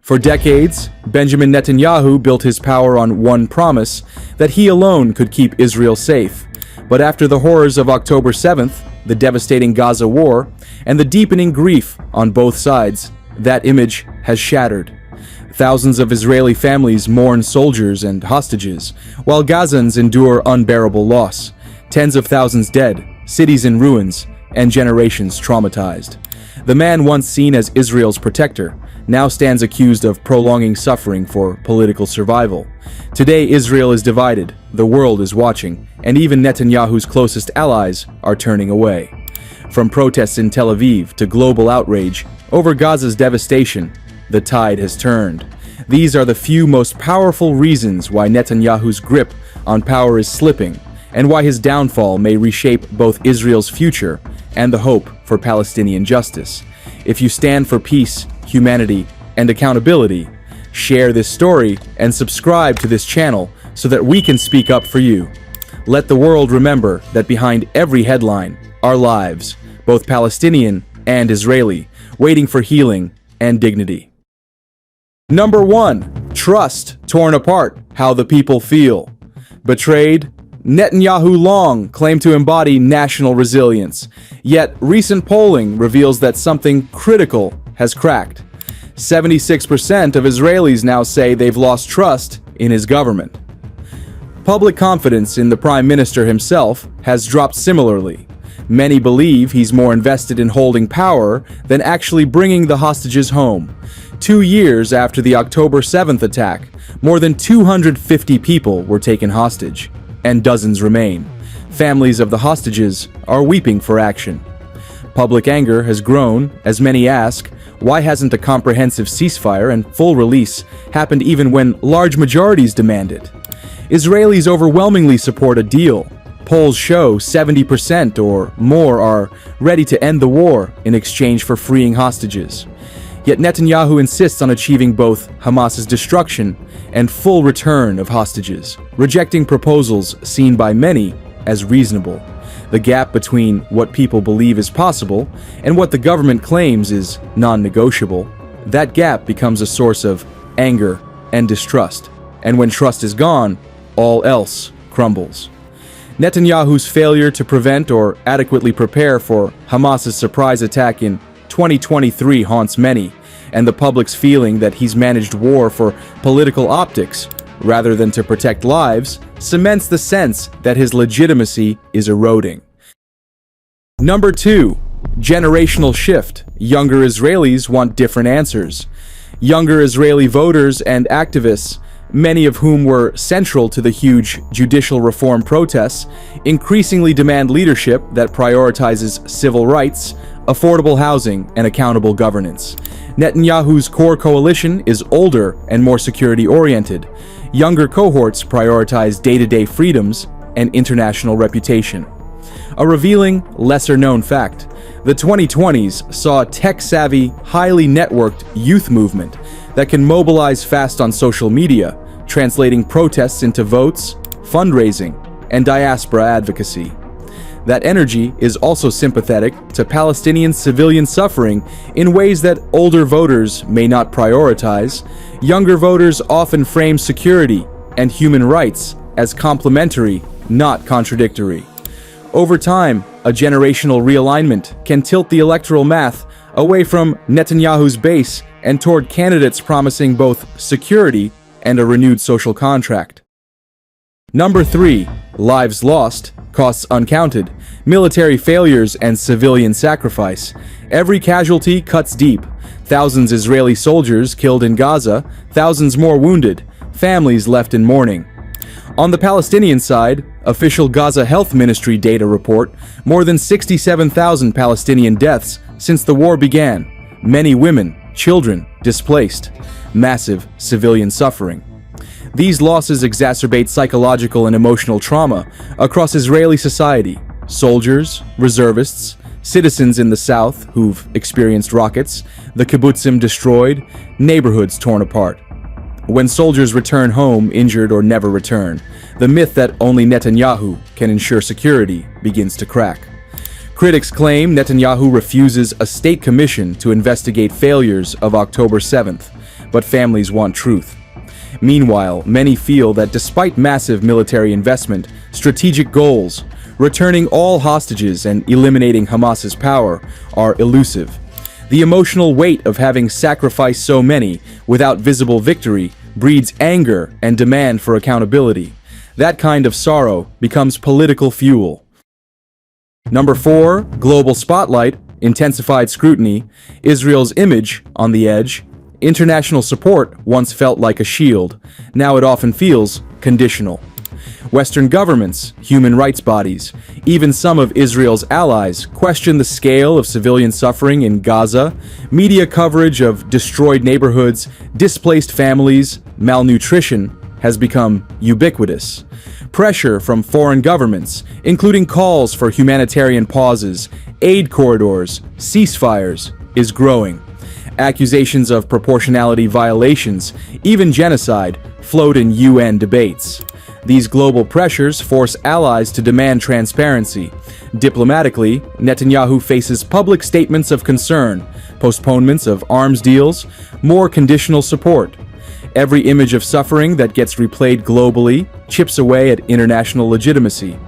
For decades, Benjamin Netanyahu built his power on one promise, that he alone could keep Israel safe. But after the horrors of October 7th, the devastating Gaza war, and the deepening grief on both sides, that image has shattered. Thousands of Israeli families mourn soldiers and hostages, while Gazans endure unbearable loss. Tens of thousands dead, cities in ruins, and generations traumatized. The man once seen as Israel's protector now stands accused of prolonging suffering for political survival. Today, Israel is divided, the world is watching, and even Netanyahu's closest allies are turning away. From protests in Tel Aviv to global outrage over Gaza's devastation, the tide has turned. These are the few most powerful reasons why Netanyahu's grip on power is slipping, and why his downfall may reshape both Israel's future and the hope for Palestinian justice. If you stand for peace, humanity, and accountability, share this story and subscribe to this channel so that we can speak up for you. Let the world remember that behind every headline are lives, both Palestinian and Israeli, waiting for healing and dignity. Number 1. Trust torn apart, how the people feel. Betrayed? Netanyahu long claimed to embody national resilience, yet recent polling reveals that something critical has cracked. 76% of Israelis now say they've lost trust in his government. Public confidence in the Prime Minister himself has dropped similarly. Many believe he's more invested in holding power than actually bringing the hostages home. 2 years after the October 7th attack, more than 250 people were taken hostage, and dozens remain. Families of the hostages are weeping for action. Public anger has grown as many ask, why hasn't a comprehensive ceasefire and full release happened even when large majorities demand it? Israelis overwhelmingly support a deal. Polls show 70% or more are ready to end the war in exchange for freeing hostages. Yet Netanyahu insists on achieving both Hamas's destruction and full return of hostages, rejecting proposals seen by many as reasonable. The gap between what people believe is possible and what the government claims is non-negotiable, that gap becomes a source of anger and distrust. And when trust is gone, all else crumbles. Netanyahu's failure to prevent or adequately prepare for Hamas's surprise attack in 2023 haunts many, and the public's feeling that he's managed war for political optics rather than to protect lives cements the sense that his legitimacy is eroding. Number 2. Generational shift. Younger Israelis want different answers. Younger Israeli voters and activists, many of whom were central to the huge judicial reform protests, increasingly demand leadership that prioritizes civil rights, affordable housing, and accountable governance. Netanyahu's core coalition is older and more security-oriented. Younger cohorts prioritize day-to-day freedoms and international reputation. A revealing, lesser-known fact: the 2020s saw a tech-savvy, highly networked youth movement that can mobilize fast on social media, translating protests into votes, fundraising, and diaspora advocacy. That energy is also sympathetic to Palestinian civilian suffering in ways that older voters may not prioritize. Younger voters often frame security and human rights as complementary, not contradictory. Over time, a generational realignment can tilt the electoral math away from Netanyahu's base and toward candidates promising both security and a renewed social contract. Number 3. Lives lost, costs uncounted, military failures, and civilian sacrifice. Every casualty cuts deep. Thousands Israeli soldiers killed in Gaza, thousands more wounded, families left in mourning. On the Palestinian side, official Gaza Health Ministry data report more than 67,000 Palestinian deaths since the war began. Many women, children displaced. Massive civilian suffering. These losses exacerbate psychological and emotional trauma across Israeli society. Soldiers, reservists, citizens in the south who've experienced rockets, the kibbutzim destroyed, neighborhoods torn apart. When soldiers return home injured or never return, the myth that only Netanyahu can ensure security begins to crack. Critics claim Netanyahu refuses a state commission to investigate failures of October 7th, but families want truth. Meanwhile, many feel that despite massive military investment, strategic goals, returning all hostages and eliminating Hamas's power, are elusive. The emotional weight of having sacrificed so many without visible victory breeds anger and demand for accountability. That kind of sorrow becomes political fuel. Number 4, global spotlight, intensified scrutiny, Israel's image on the edge. International support once felt like a shield. Now it often feels conditional. Western governments, human rights bodies, even some of Israel's allies question the scale of civilian suffering in Gaza. Media coverage of destroyed neighborhoods, displaced families, malnutrition has become ubiquitous. Pressure from foreign governments, including calls for humanitarian pauses, aid corridors, ceasefires, is growing. Accusations of proportionality violations, even genocide, float in UN debates. These global pressures force allies to demand transparency. Diplomatically, Netanyahu faces public statements of concern, postponements of arms deals, more conditional support. Every image of suffering that gets replayed globally chips away at international legitimacy.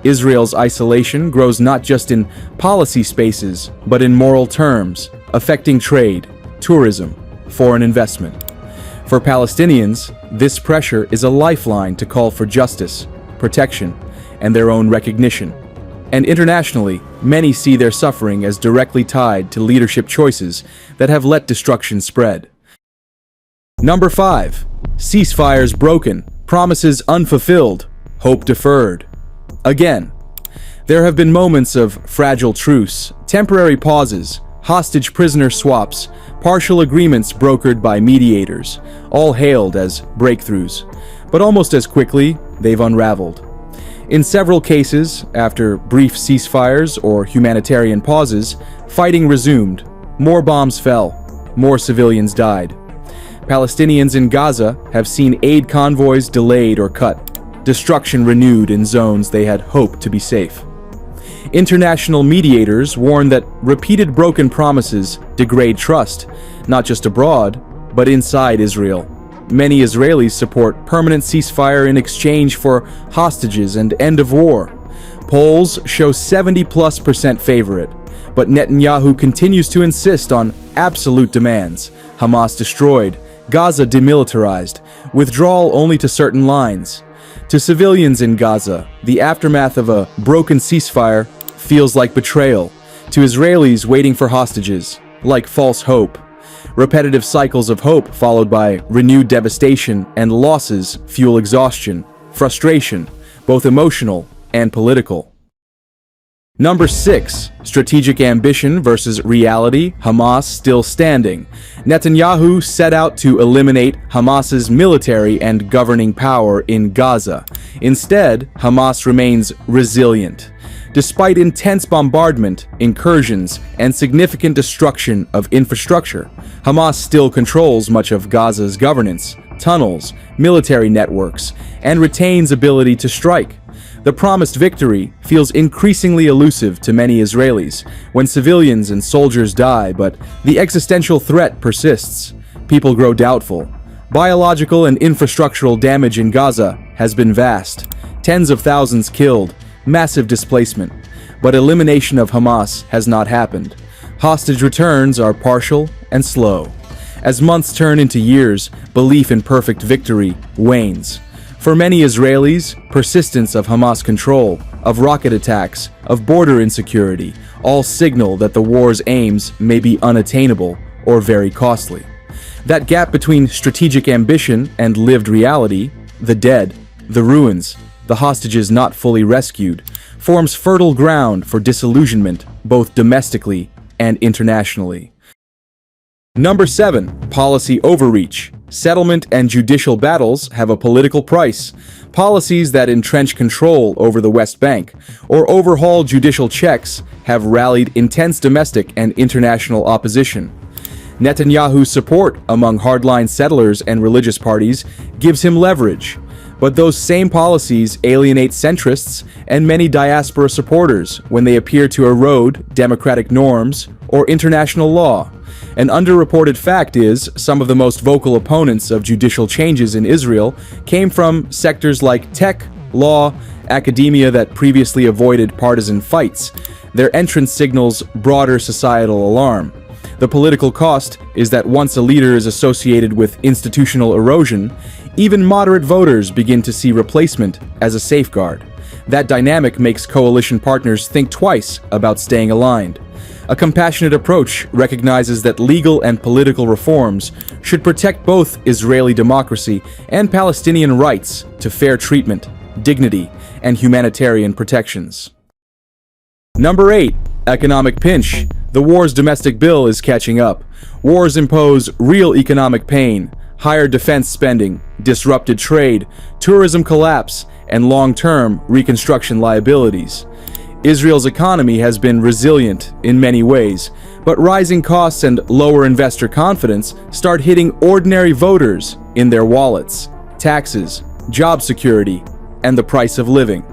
Israel's isolation grows not just in policy spaces, but in moral terms, affecting trade, tourism, foreign investment. For Palestinians, this pressure is a lifeline to call for justice, protection, and their own recognition. And internationally, many see their suffering as directly tied to leadership choices that have let destruction spread. Number 5. Ceasefires broken, promises unfulfilled, hope deferred. Again, there have been moments of fragile truce, temporary pauses, hostage prisoner swaps, partial agreements brokered by mediators, all hailed as breakthroughs, but almost as quickly, they've unraveled. In several cases, after brief ceasefires or humanitarian pauses, fighting resumed, more bombs fell, more civilians died. Palestinians in Gaza have seen aid convoys delayed or cut, destruction renewed in zones they had hoped to be safe. International mediators warn that repeated broken promises degrade trust, not just abroad, but inside Israel. Many Israelis support permanent ceasefire in exchange for hostages and end of war. Polls show 70+% favor it, but Netanyahu continues to insist on absolute demands. Hamas destroyed, Gaza demilitarized, withdrawal only to certain lines. To civilians in Gaza, the aftermath of a broken ceasefire feels like betrayal. To Israelis waiting for hostages, like false hope. Repetitive cycles of hope followed by renewed devastation and losses fuel exhaustion, frustration, both emotional and political. Number 6. Strategic ambition versus reality, Hamas still standing. Netanyahu set out to eliminate Hamas's military and governing power in Gaza. Instead, Hamas remains resilient. Despite intense bombardment, incursions, and significant destruction of infrastructure, Hamas still controls much of Gaza's governance, tunnels, military networks, and retains ability to strike. The promised victory feels increasingly elusive to many Israelis when civilians and soldiers die, but the existential threat persists. People grow doubtful. Biological and infrastructural damage in Gaza has been vast. Tens of thousands killed, massive displacement. But elimination of Hamas has not happened. Hostage returns are partial and slow. As months turn into years, belief in perfect victory wanes. For many Israelis, persistence of Hamas control, of rocket attacks, of border insecurity, all signal that the war's aims may be unattainable or very costly. That gap between strategic ambition and lived reality, the dead, the ruins, the hostages not fully rescued, forms fertile ground for disillusionment both domestically and internationally. Number 7. Policy overreach. Settlement and judicial battles have a political price. Policies that entrench control over the West Bank or overhaul judicial checks have rallied intense domestic and international opposition. Netanyahu's support among hardline settlers and religious parties gives him leverage. But those same policies alienate centrists and many diaspora supporters when they appear to erode democratic norms or international law. An underreported fact is some of the most vocal opponents of judicial changes in Israel came from sectors like tech, law, academia that previously avoided partisan fights. Their entrance signals broader societal alarm. The political cost is that once a leader is associated with institutional erosion, even moderate voters begin to see replacement as a safeguard. That dynamic makes coalition partners think twice about staying aligned. A compassionate approach recognizes that legal and political reforms should protect both Israeli democracy and Palestinian rights to fair treatment, dignity, and humanitarian protections. Number 8. Economic pinch. The war's domestic bill is catching up. Wars impose real economic pain, higher defense spending, disrupted trade, tourism collapse, and long-term reconstruction liabilities. Israel's economy has been resilient in many ways, but rising costs and lower investor confidence start hitting ordinary voters in their wallets, taxes, job security, and the price of living.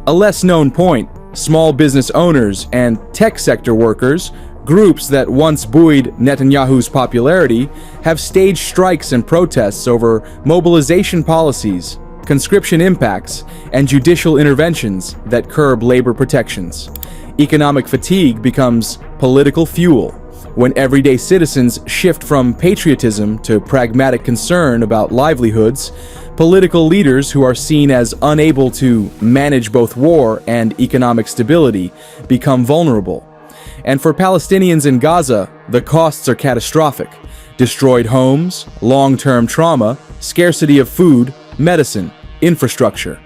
A less-known point, small business owners and tech sector workers, groups that once buoyed Netanyahu's popularity, have staged strikes and protests over mobilization policies, conscription impacts, and judicial interventions that curb labor protections. Economic fatigue becomes political fuel when everyday citizens shift from patriotism to pragmatic concern about livelihoods. Political leaders who are seen as unable to manage both war and economic stability become vulnerable. And for Palestinians in Gaza, the costs are catastrophic. Destroyed homes, long-term trauma, scarcity of food, medicine, infrastructure.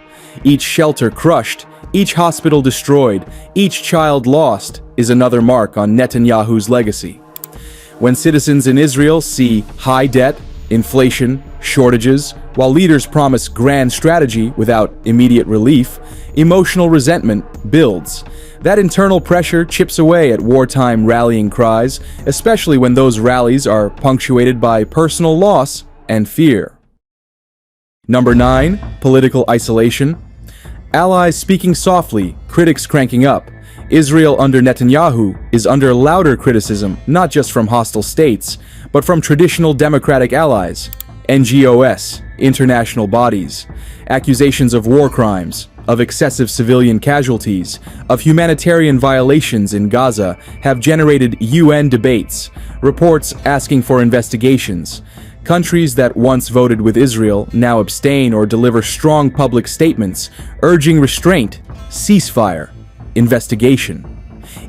Each shelter crushed, each hospital destroyed, each child lost is another mark on Netanyahu's legacy. When citizens in Israel see high debt, inflation, shortages, while leaders promise grand strategy without immediate relief, emotional resentment builds. That internal pressure chips away at wartime rallying cries, especially when those rallies are punctuated by personal loss and fear. Number 9. Political isolation. Allies speaking softly, critics cranking up. Israel under Netanyahu is under louder criticism, not just from hostile states, but from traditional democratic allies, NGOs, international bodies. Accusations of war crimes, of excessive civilian casualties, of humanitarian violations in Gaza have generated UN debates, reports asking for investigations. Countries that once voted with Israel now abstain or deliver strong public statements urging restraint, ceasefire, investigation.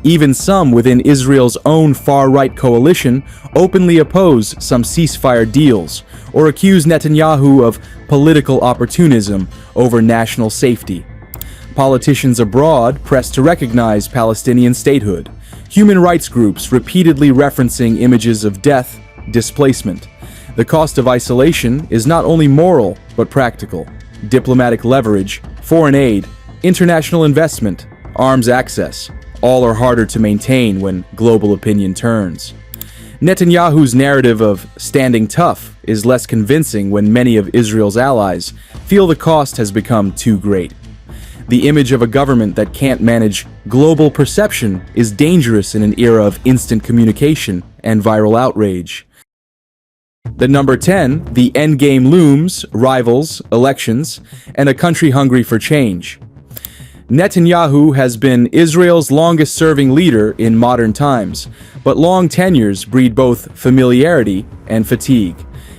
Even some within Israel's own far-right coalition openly oppose some ceasefire deals or accuse Netanyahu of political opportunism over national safety. Politicians abroad press to recognize Palestinian statehood. Human rights groups repeatedly referencing images of death, displacement. The cost of isolation is not only moral, but practical. Diplomatic leverage, foreign aid, international investment, arms access, all are harder to maintain when global opinion turns. Netanyahu's narrative of standing tough is less convincing when many of Israel's allies feel the cost has become too great. The image of a government that can't manage global perception is dangerous in an era of instant communication and viral outrage. The number 10, the endgame looms, rivals, elections, and a country hungry for change. Netanyahu has been Israel's longest-serving leader in modern times, but long tenures breed both familiarity and fatigue.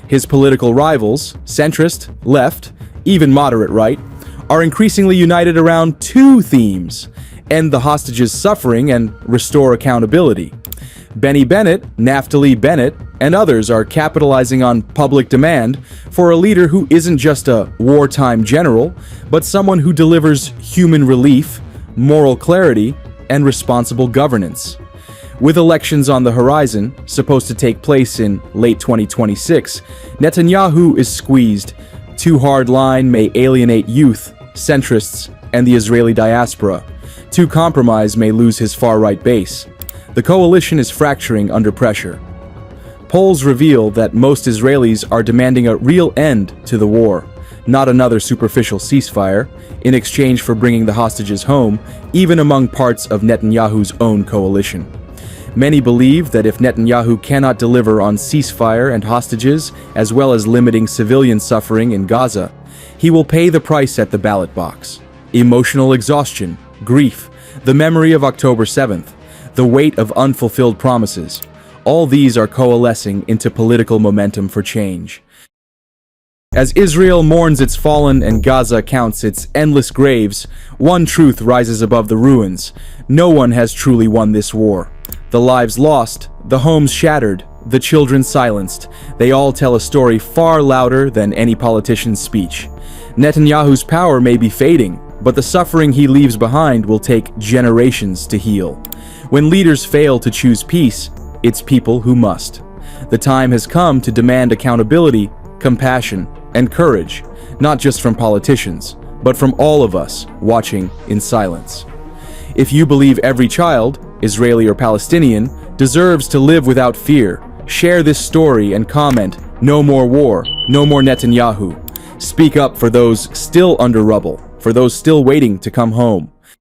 His political rivals, centrist, left, even moderate right, are increasingly united around two themes: end the hostages' suffering and restore accountability. Benny Bennett, Naftali Bennett, and others are capitalizing on public demand for a leader who isn't just a wartime general, but someone who delivers human relief, moral clarity, and responsible governance. With elections on the horizon, supposed to take place in late 2026, Netanyahu is squeezed. Too hard line may alienate youth, centrists, and the Israeli diaspora. Too compromise may lose his far-right base. The coalition is fracturing under pressure. Polls reveal that most Israelis are demanding a real end to the war, not another superficial ceasefire, in exchange for bringing the hostages home, even among parts of Netanyahu's own coalition. Many believe that if Netanyahu cannot deliver on ceasefire and hostages, as well as limiting civilian suffering in Gaza, he will pay the price at the ballot box. Emotional exhaustion, grief, the memory of October 7th, the weight of unfulfilled promises, all these are coalescing into political momentum for change. As Israel mourns its fallen and Gaza counts its endless graves, one truth rises above the ruins. No one has truly won this war. The lives lost, the homes shattered, the children silenced, they all tell a story far louder than any politician's speech. Netanyahu's power may be fading, but the suffering he leaves behind will take generations to heal. When leaders fail to choose peace, it's people who must. The time has come to demand accountability, compassion, and courage, not just from politicians, but from all of us watching in silence. If you believe every child, Israeli or Palestinian, deserves to live without fear, share this story and comment, "No more war, no more Netanyahu." Speak up for those still under rubble, for those still waiting to come home.